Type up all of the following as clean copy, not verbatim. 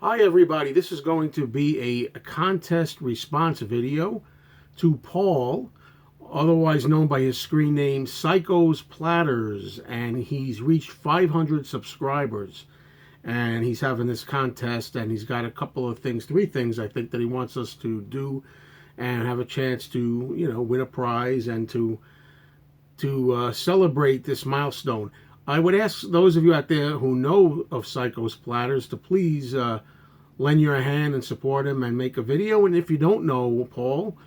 Hi everybody, this is going to be a contest response video to Paul, otherwise known by his screen name Psycho's Platters, and he's reached 500 subscribers, and he's having this contest, and he's got a couple of things, three things I think that he wants us to do and have a chance to, win a prize and to celebrate this milestone. I would ask those of you out there who know of Psycho's Platters to please lend your hand and support him and make a video. And if you don't know Paul,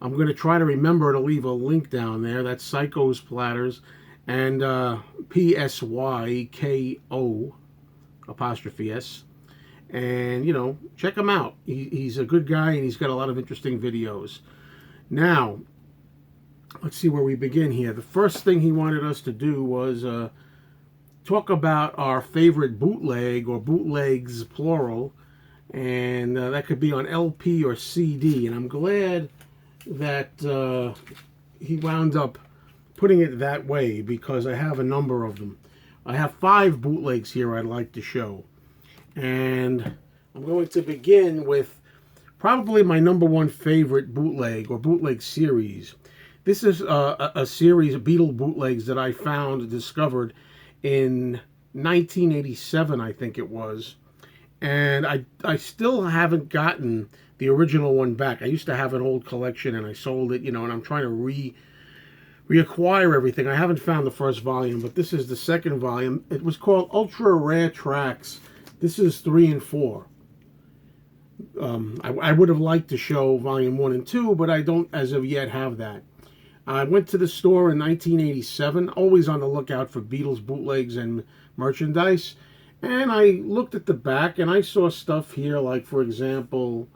I'm going to try to remember to leave a link down there. That's Psycho's Platters and Psyko apostrophe S. And, check him out. He's a good guy and he's got a lot of interesting videos. Now, let's see where we begin here. The first thing he wanted us to do was talk about our favorite bootleg, or bootlegs plural, and that could be on LP or CD. And I'm glad that he wound up putting it that way, because I have a number of them. I have 5 bootlegs here I'd like to show, and I'm going to begin with probably my #1 favorite bootleg or bootleg series. This is a series of Beatle bootlegs that I discovered in 1987, I think it was. And I still haven't gotten the original one back. I used to have an old collection and I sold it, and I'm trying to reacquire everything. I haven't found the first volume, but this is the second volume. It was called Ultra Rare Tracks. This is 3 and 4. I would have liked to show volume 1 and 2, but I don't as of yet have that. I went to the store in 1987, always on the lookout for Beatles bootlegs and merchandise. And I looked at the back and I saw stuff here like, for example,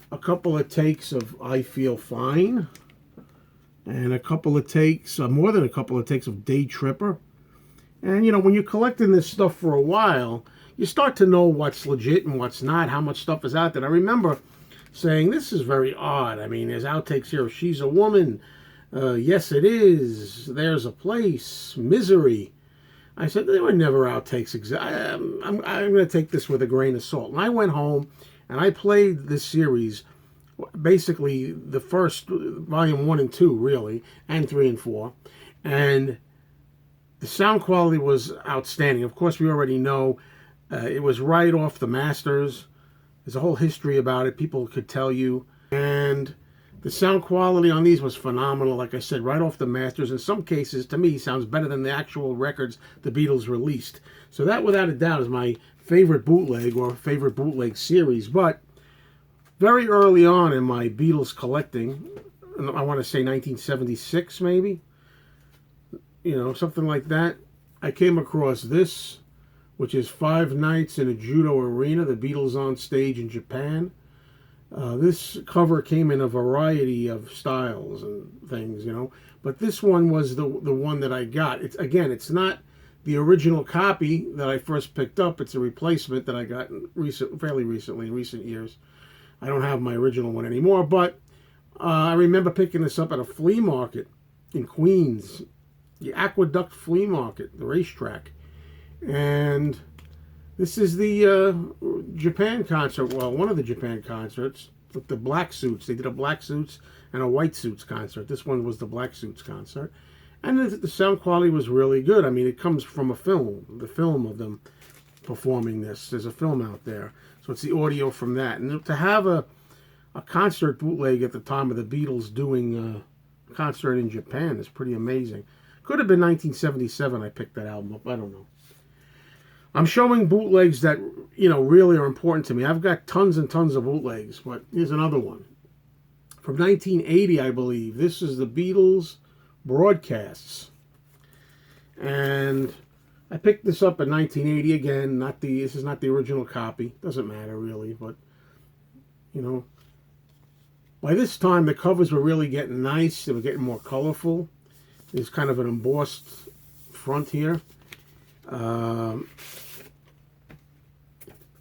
a couple of takes of I Feel Fine. And a couple of takes, more than a couple of takes of Day Tripper. And, when you're collecting this stuff for a while, you start to know what's legit and what's not, how much stuff is out there. I remember saying, this is very odd. I mean, there's outtakes here. She's a Woman. Yes, It Is. There's a Place. Misery. I said, they were never outtakes. I'm going to take this with a grain of salt. And I went home and I played this series, basically the first volume 1 and 2, really, and 3 and 4. And the sound quality was outstanding. Of course, we already know it was right off the masters. There's a whole history about it. People could tell you. And the sound quality on these was phenomenal. Like I said, right off the masters. In some cases, to me, sounds better than the actual records the Beatles released. So that, without a doubt, is my favorite bootleg or favorite bootleg series. But very early on in my Beatles collecting, I want to say 1976 maybe, something like that, I came across this, which is 5 Nights in a Judo Arena, the Beatles on stage in Japan. This cover came in a variety of styles and things, but this one was the one that I got. It's not the original copy that I first picked up. It's a replacement that I got fairly recently, in recent years. I don't have my original one anymore, but I remember picking this up at a flea market in Queens, the Aqueduct Flea Market, the racetrack, and this is the Japan concert, well, one of the Japan concerts with the black suits. They did a black suits and a white suits concert. This one was the black suits concert. And the sound quality was really good. I mean, it comes from a film, the film of them performing this. There's a film out there. So it's the audio from that. And to have a concert bootleg at the time of the Beatles doing a concert in Japan is pretty amazing. Could have been 1977 I picked that album up. I don't know. I'm showing bootlegs that, really are important to me. I've got tons and tons of bootlegs, but here's another one. From 1980, I believe. This is the Beatles broadcasts. And I picked this up in 1980 again. This is not the original copy. Doesn't matter, really, but, by this time, the covers were really getting nice. They were getting more colorful. There's kind of an embossed front here.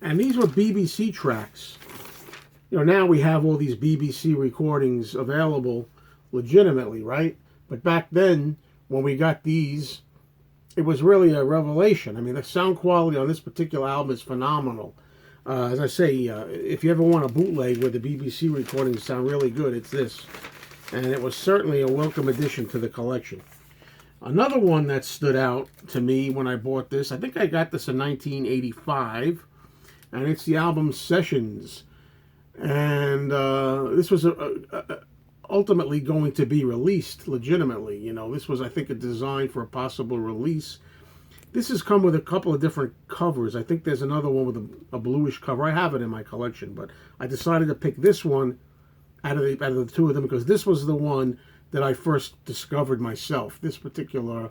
And these were BBC tracks. Now we have all these BBC recordings available legitimately, right? But back then, when we got these, it was really a revelation. I mean, the sound quality on this particular album is phenomenal. As I say, if you ever want a bootleg where the BBC recordings sound really good, it's this. And it was certainly a welcome addition to the collection. Another one that stood out to me when I bought this, I think I got this in 1985, and it's the album Sessions. And this was ultimately going to be released legitimately. You know, this was, I think, a design for a possible release. This has come with a couple of different covers. I think there's another one with a bluish cover. I have it in my collection, but I decided to pick this one out of the two of them because this was the one that I first discovered myself. This particular,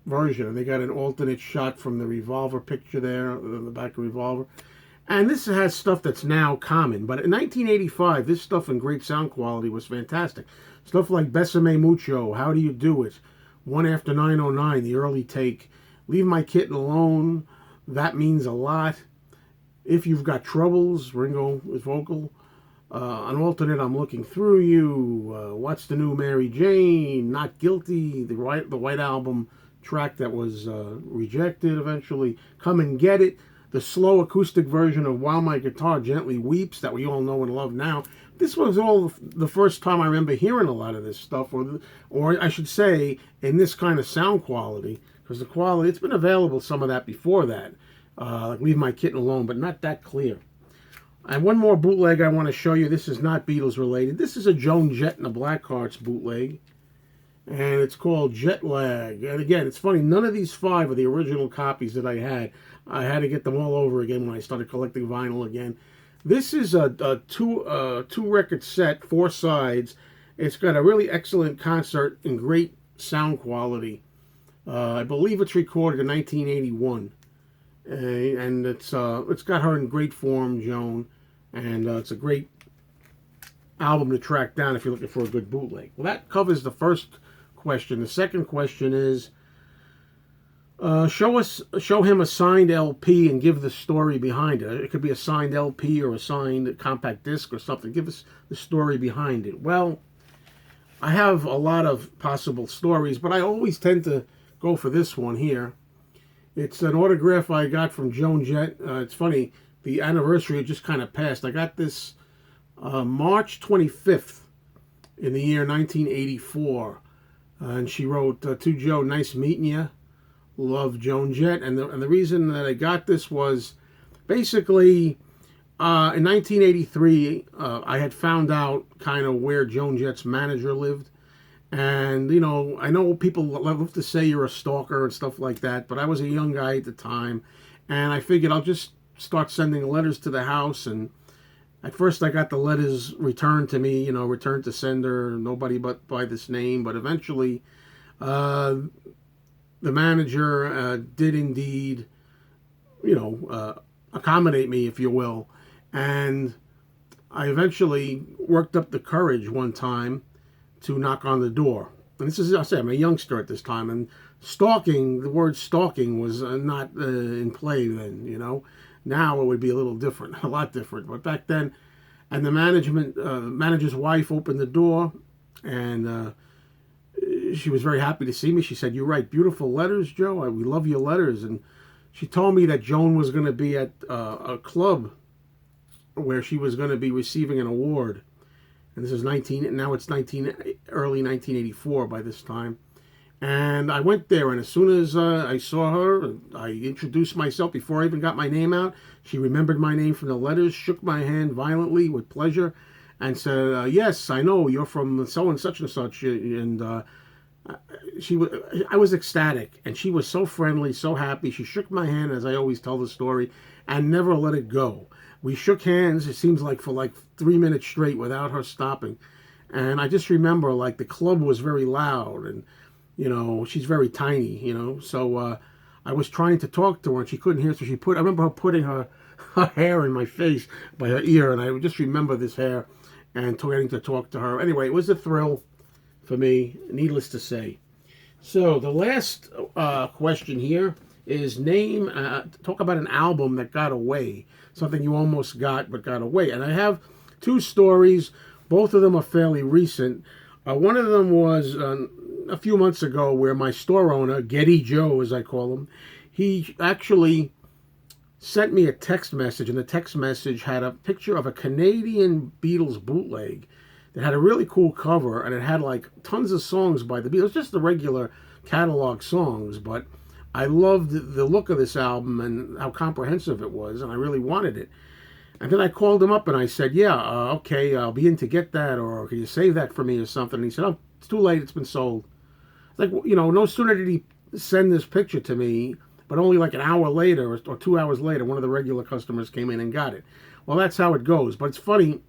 version. And they got an alternate shot from the Revolver picture there, the back of Revolver. And this has stuff that's now common. But in 1985, this stuff in great sound quality was fantastic. Stuff like Besame Mucho, How Do You Do It, One After 909, the early take, Leave My Kitten Alone, That Means a Lot, If You've Got Troubles, Ringo is vocal, an alternate, I'm Looking Through You, What's the New Mary Jane, Not Guilty, the White Album track that was rejected eventually, Come and Get It, the slow acoustic version of While My Guitar Gently Weeps that we all know and love now. This was all the first time I remember hearing a lot of this stuff, or I should say, in this kind of sound quality, because the quality, it's been available, some of that before that, like Leave My Kitten Alone, but not that clear. And one more bootleg I want to show you. This is not Beatles related. This is a Joan Jett and the Blackhearts bootleg, and it's called Jet Lag. And again, it's funny, none of these 5 are the original copies that I had. I had to get them all over again when I started collecting vinyl again. This is a two record set, 4 sides. It's got a really excellent concert and great sound quality. I believe it's recorded in 1981, and it's got her in great form, Joan, and it's a great album to track down if you're looking for a good bootleg. Well, that covers the first question. The second question is, show him a signed LP and give the story behind it. It could be a signed LP or a signed compact disc or something. Give us the story behind it. Well, I have a lot of possible stories, but I always tend to go for this one here. It's an autograph I got from Joan Jett. It's funny, the anniversary had just kind of passed. I got this March 25th in the year 1984. And she wrote, to Joe, nice meeting you. Love, Joan Jett. And the reason that I got this was basically in 1983, I had found out kind of where Joan Jett's manager lived. And, I know people love to say you're a stalker and stuff like that, but I was a young guy at the time. And I figured I'll just start sending letters to the house. And at first I got the letters returned to me, returned to sender, nobody but by this name. But eventually, the manager did indeed, accommodate me, if you will. And I eventually worked up the courage one time to knock on the door. And this is, I say, I'm a youngster at this time. And the word stalking was not in play then, Now it would be a little different, a lot different. But back then, and the manager's wife opened the door, and she was very happy to see me. She said, "You write beautiful letters, Joe. We love your letters." And she told me that Joan was going to be at a club where she was going to be receiving an award. And this is early 1984 by this time. And I went there, and as soon as I saw her, I introduced myself before I even got my name out. She remembered my name from the letters, shook my hand violently with pleasure, and said, "Yes, I know, you're from so and such." And I was ecstatic, and she was so friendly, so happy. She shook my hand, as I always tell the story, and never let it go. We shook hands, it seems like for 3 minutes straight without her stopping. And I just remember, the club was very loud, and she's very tiny, so I was trying to talk to her and she couldn't hear, so I remember her putting her hair in my face by her ear, and I just remember this hair and getting to talk to her. Anyway, it was a thrill for me, needless to say. So the last question here is talk about an album that got away, something you almost got but got away. And I have 2 stories, both of them are fairly recent. One of them was a few months ago, where my store owner, Getty Joe as I call him, he actually sent me a text message, and the text message had a picture of a Canadian Beatles bootleg that had a really cool cover, and it had like tons of songs by the Beatles, just the regular catalog songs, but I loved the look of this album and how comprehensive it was, and I really wanted it. And then I called him up and I said, yeah, okay, I'll be in to get that, or can you save that for me or something? And he said, oh, it's too late, it's been sold. Like, no sooner did he send this picture to me, but only like an hour later or 2 hours later, one of the regular customers came in and got it. Well, that's how it goes. But it's funny,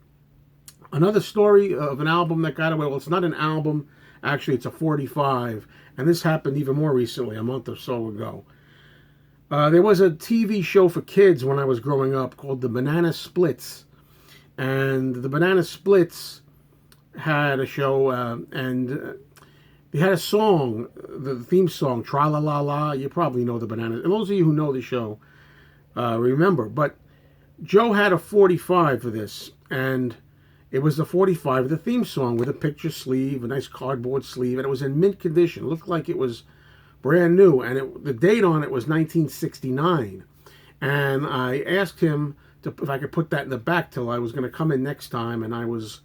another story of an album that got away. Well, it's not an album. Actually, it's a 45. And this happened even more recently, a month or so ago. There was a TV show for kids when I was growing up called The Banana Splits. And the Banana Splits had a show, and they had a song, the theme song, Tra La La La. You probably know the Bananas. And those of you who know the show remember. But Joe had a 45 for this, and it was the 45 of the theme song with a picture sleeve, a nice cardboard sleeve, and it was in mint condition. It looked like it was brand new, and the date on it was 1969. And I asked him if I could put that in the back till I was going to come in next time, and I was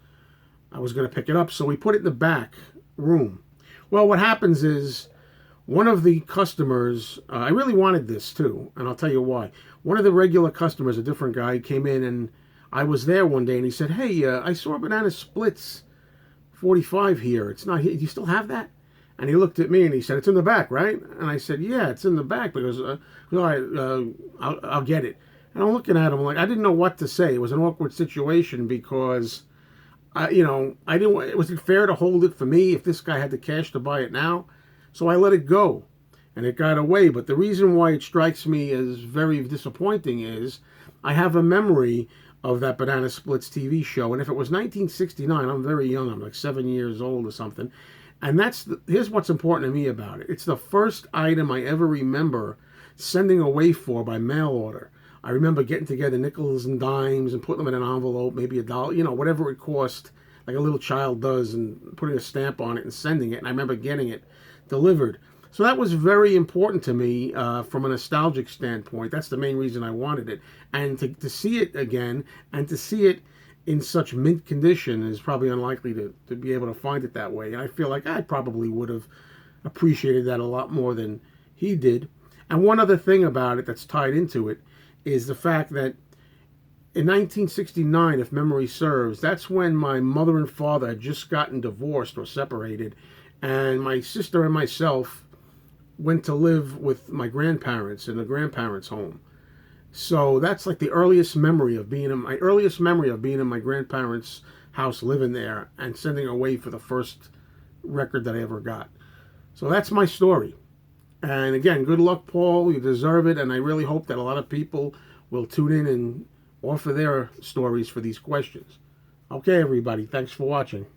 going to pick it up. So we put it in the back room. Well, what happens is one of the customers, I really wanted this too, and I'll tell you why. One of the regular customers, a different guy, came in, and I was there one day, and he said, hey, I saw a Banana Splits 45 here. It's not here. Do you still have that? And he looked at me and he said, it's in the back, right? And I said, yeah, it's in the back. Because, all right, I'll get it. And I'm looking at him like, I didn't know what to say. It was an awkward situation because, I didn't. Was it fair to hold it for me if this guy had the cash to buy it now? So I let it go, and it got away. But the reason why it strikes me as very disappointing is I have a memory of that Banana Splits TV show. And if it was 1969, I'm very young. I'm like 7 years old or something. And here's what's important to me about it. It's the first item I ever remember sending away for by mail order. I remember getting together nickels and dimes and putting them in an envelope, maybe $1, whatever it cost, like a little child does, and putting a stamp on it and sending it. And I remember getting it delivered. So that was very important to me from a nostalgic standpoint. That's the main reason I wanted it. And to see it again, and to see it in such mint condition is probably unlikely to be able to find it that way. And I feel like I probably would have appreciated that a lot more than he did. And one other thing about it that's tied into it is the fact that in 1969, if memory serves, that's when my mother and father had just gotten divorced or separated, and my sister and myself went to live with my grandparents in the grandparents' home. So that's like the earliest memory of being in my grandparents' house, living there and sending away for the first record that I ever got. So that's my story. And again, good luck, Paul. You deserve it. And I really hope that a lot of people will tune in and offer their stories for these questions. Okay, everybody. Thanks for watching.